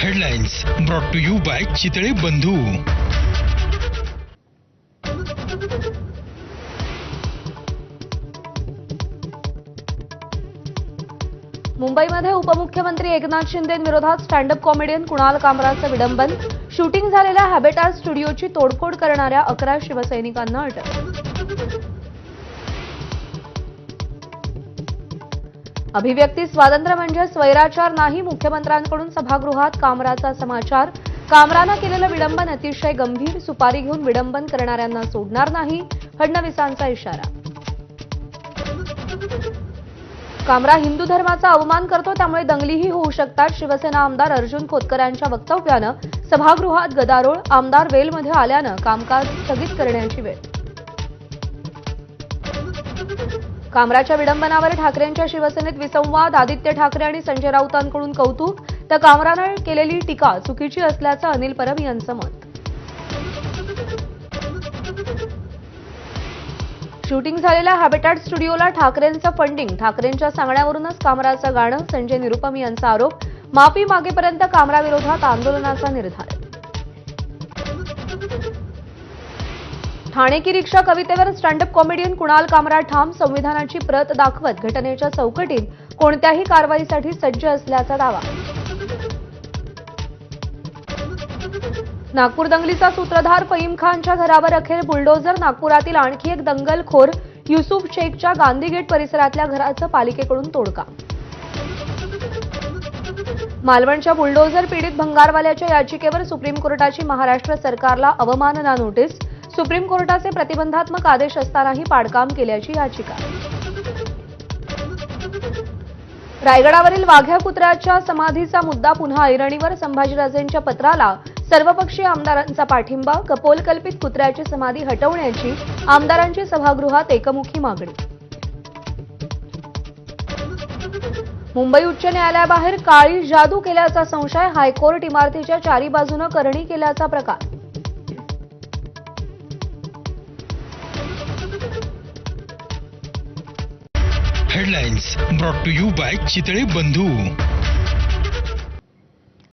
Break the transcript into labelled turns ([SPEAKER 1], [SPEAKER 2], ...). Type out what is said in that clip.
[SPEAKER 1] Headlines brought to you by Chitale Bandhu.
[SPEAKER 2] मुंबईमध्ये उपमुख्यमंत्री एकनाथ शिंदेंविरोधात स्टँडअप कॉमेडियन कुणाल कामराचं विडंबन. शूटिंग झालेल्या हॅबिटॅट स्टुडिओची तोडफोड करणाऱ्या 11 शिवसैनिकांना अटक. अभिव्यक्ती स्वातंत्र्य म्हणजे स्वैराचार नाही, मुख्यमंत्र्यांकडून सभागृहात कामराचा समाचार. कामरानं केलेलं विडंबन अतिशय गंभीर, सुपारी घेऊन विडंबन करणाऱ्यांना सोडणार नाही, फडणवीसांचा इशारा. कामरा हिंदू धर्माचा अवमान करतो, त्यामुळे दंगलीही होऊ शकतात. शिवसेना आमदार अर्जुन खोतकरांच्या वक्तव्यानं सभागृहात गदारोळ. आमदार वेलमध्ये आल्यानं कामकाज स्थगित करण्याची वेळ. कामराच्या विडंबनावर ठाकरेंच्या शिवसेनेत विसंवाद. आदित्य ठाकरे आणि संजय राऊतांकडून कौतुक, तर कामरानं केलेली टीका चुकीची असल्याचं अनिल परब यांचं मत. शूटिंग झालेल्या हॅबिटॅट स्टुडिओला ठाकरेंचं फंडिंग. ठाकरेंच्या सांगण्यावरूनच कामराचं गाणं. संजय निरुपम यांचा आरोप. माफी मागेपर्यंत कामराविरोधात आंदोलनाचा निर्धार. ठाणे की रिक्षा कवितेवर स्टँडअप कॉमेडियन कुणाल कामरा ठाम. संविधानाची प्रत दाखवत घटनेच्या चौकटीत कोणत्याही कारवाईसाठी सज्ज असल्याचा दावा. नागपूर दंगलीचा सूत्रधार फहीम खानच्या घरावर अखेर बुलडोझर. नागपुरातील आणखी एक दंगलखोर युसुफ शेखच्या गांधी गेट परिसरातल्या घराचं पालिकेकडून तोडकाम. मालवणच्या बुलडोझर पीडित भंगारवाल्याच्या याचिकेवर सुप्रीम कोर्टाची महाराष्ट्र सरकारला अवमानना नोटीस. सुप्रीम कोर्टाचे प्रतिबंधात्मक आदेश असतानाही पाडकाम केल्याची याचिका. रायगडावरील वाघ्या कुत्र्याच्या समाधीचा मुद्दा पुन्हा ऐरणीवर. संभाजीराजेंच्या पत्राला सर्वपक्षीय आमदारांचा पाठिंबा. कपोलकल्पित कुत्र्याची समाधी हटवण्याची आमदारांची सभागृहात एकमुखी मागणी. मुंबई उच्च न्यायालयाबाहेर काळी जादू केल्याचा संशय. हायकोर्ट इमारतीच्या चारी बाजूनं करणी केल्याचा प्रकार.
[SPEAKER 1] Headlines brought to you by Chitale बंधू.